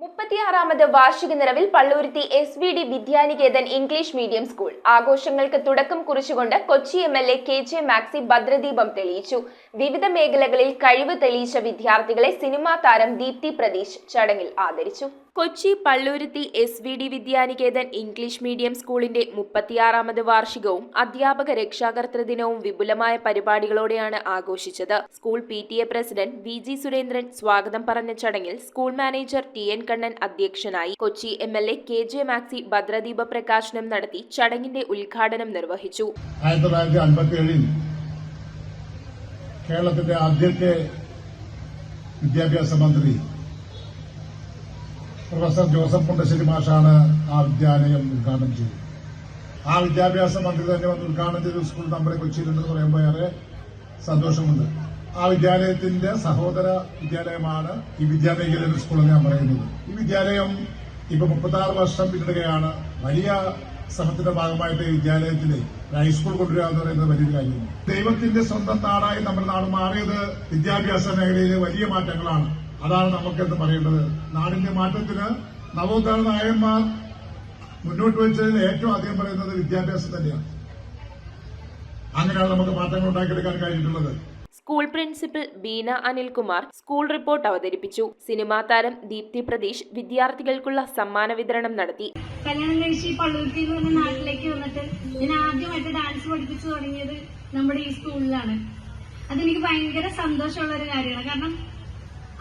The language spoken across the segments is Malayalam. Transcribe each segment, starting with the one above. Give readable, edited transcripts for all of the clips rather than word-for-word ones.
36ാമത് വാർഷിക നിറവിൽ Palluruthy SVD Vidyaniketan English medium school ആഘോഷങ്ങൾക്ക് തുടക്കം കുറിച്ചുകൊണ്ട് കൊച്ചി MLA KJ മാക്സി ഭദ്രദീപം തെളിയിച്ചു. വിവിധ മേഖലകളിൽ കഴിവ് തെളിയിച്ച വിദ്യാർത്ഥികളെ സിനിമാ താരം ദീപ്തി പ്രതീഷ് ചടങ്ങിൽ ആദരിച്ചു. Kochi Palluruthy SVD Vidyaniketan English medium സ്കൂളിന്റെ 36ാമത് വാർഷികവും അധ്യാപക രക്ഷാകർതൃ ദിനവും വിപുലമായ പരിപാടികളോടെയാണ് ആഘോഷിച്ചത്. School PTA president VG Surendran സ്വാഗതം പറഞ്ഞ ചടങ്ങിൽ സ്കൂൾ മാനേജർ TN കണ്ണൻ അധ്യക്ഷനായി. കൊച്ചി MLA KJ മാക്സി ഭദ്രദീപ പ്രകാശനം നടത്തി ചടങ്ങിന്റെ ഉദ്ഘാടനം നിർവഹിച്ചു. 1957 കേരളത്തിന്റെ ആദ്യത്തെ വിദ്യാഭ്യാസ മന്ത്രി പ്രൊഫസർ ജോസഫ് മുണ്ടശ്ശേരി മാഷാണ് ആ വിദ്യാലയം ഉദ്ഘാടനം ചെയ്തത്. ആ വിദ്യാഭ്യാസ മന്ത്രി തന്നെ വന്ന് ഉദ്ഘാടനം ചെയ്ത സ്കൂൾ നമ്മുടെ കൊച്ചിയിലുണ്ടെന്ന് പറയുമ്പോൾ ഏറെ സന്തോഷമുണ്ട്. ആ വിദ്യാലയത്തിന്റെ സഹോദര വിദ്യാലയമാണ് ഈ വിദ്യാനികേതൻ സ്കൂൾ എന്ന് ഞാൻ പറയുന്നത്. ഈ വിദ്യാലയം ഇപ്പൊ 36 വർഷം പിന്നിടുകയാണ്. വലിയ ശ്രമത്തിന്റെ ഭാഗമായിട്ട് ഈ വിദ്യാലയത്തിലെ ഹൈസ്കൂൾ കൊണ്ടുവരിക എന്ന് പറയുന്നത് വലിയൊരു കാര്യമാണ്. ദൈവത്തിന്റെ സ്വന്തം നാടായി നമ്മുടെ നാട് മാറിയത് വിദ്യാഭ്യാസ മേഖലയിലെ വലിയ മാറ്റങ്ങളാണ്. അതാണ് നമുക്കെന്ന് പറയേണ്ടത്. നാടിന്റെ മാറ്റത്തിന് നവോത്ഥാന നായകന്മാർ മുന്നോട്ട് വെച്ചതിൽ ഏറ്റവും അധികം പറയുന്നത് വിദ്യാഭ്യാസം തന്നെയാണ്. അങ്ങനെയാണ് നമുക്ക് മാറ്റങ്ങൾ ഉണ്ടാക്കിയെടുക്കാൻ കഴിഞ്ഞിട്ടുള്ളത്. School principal Beena Anilkumar school report അവതരിപ്പിച്ചു. സിനിമാ താരം ദീപ്തി പ്രതീഷ് വിദ്യാർത്ഥികൾക്കുള്ള സമ്മാന വിതരണം നടത്തി. കല്യാണം കഴിച്ച് പള്ളൂരുത്തി എന്ന് പറഞ്ഞ നാട്ടിലേക്ക് വന്നിട്ട് ഞാൻ ആദ്യമായിട്ട് ഡാൻസ് പഠിപ്പിച്ചു തുടങ്ങിയത് നമ്മുടെ ഈ സ്കൂളിലാണ്. അതെനിക്ക് ഭയങ്കര സന്തോഷമുള്ള ഒരു കാര്യമാണ്. കാരണം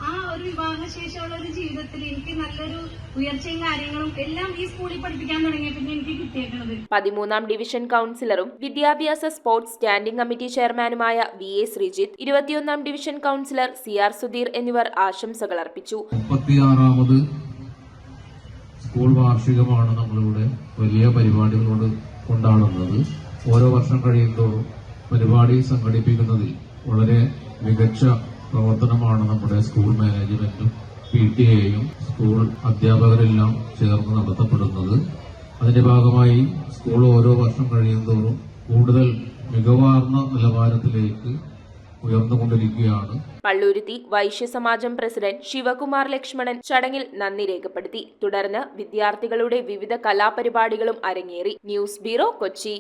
ആ ഒരു വിവാഹശേഷമുള്ള ഒരു ജീവിതത്തിൽ എനിക്ക് നല്ലൊരു ഉയർച്ചയും കാര്യങ്ങളും എല്ലാം ഈ സ്കൂളിൽ പഠിപ്പിക്കാൻ തുടങ്ങിയപ്പോൾ എനിക്ക് കിട്ടിയേക്കുന്നത്. 13ാം ഡിവിഷൻ കൌൺസിലറും വിദ്യാഭ്യാസ സ്പോർട്സ് സ്റ്റാൻഡിംഗ് കമ്മിറ്റി ചെയർമാനുമായ VA Sreejith, 21ാം division councillor CR Sudheer എന്നിവർ ആശംസകൾ അർപ്പിച്ചു. 36ാമത് സ്കൂൾ വാർഷികമാണ് നമ്മളിവിടെ വലിയ പരിപാടികളോട് കൊണ്ടാടുന്നത്. ഓരോ വർഷം കഴിയുമ്പോഴും പരിപാടി സംഘടിപ്പിക്കുന്നതിൽ വളരെ മികച്ച പ്രവർത്തനമാണ് നമ്മുടെ സ്കൂൾ മാനേജ്മെന്റും PTA-യും സ്കൂൾ അധ്യാപകരെല്ലാം ചേർന്ന് നടത്തപ്പെടുന്നത്. അതിന്റെ ഭാഗമായി സ്കൂൾ ഓരോ വർഷം കഴിയുന്തോറും കൂടുതൽ മികവാർന്ന നിലവാരത്തിലേക്ക് ഉയർന്നുകൊണ്ടിരിക്കുകയാണ്. പള്ളൂരുത്തി വൈശ്യ സമാജം പ്രസിഡന്റ് ശിവകുമാർ ലക്ഷ്മണൻ ചടങ്ങിൽ നന്ദി രേഖപ്പെടുത്തി. തുടർന്ന് വിദ്യാർത്ഥികളുടെ വിവിധ കലാപരിപാടികളും അരങ്ങേറി. News bureau, Kochi.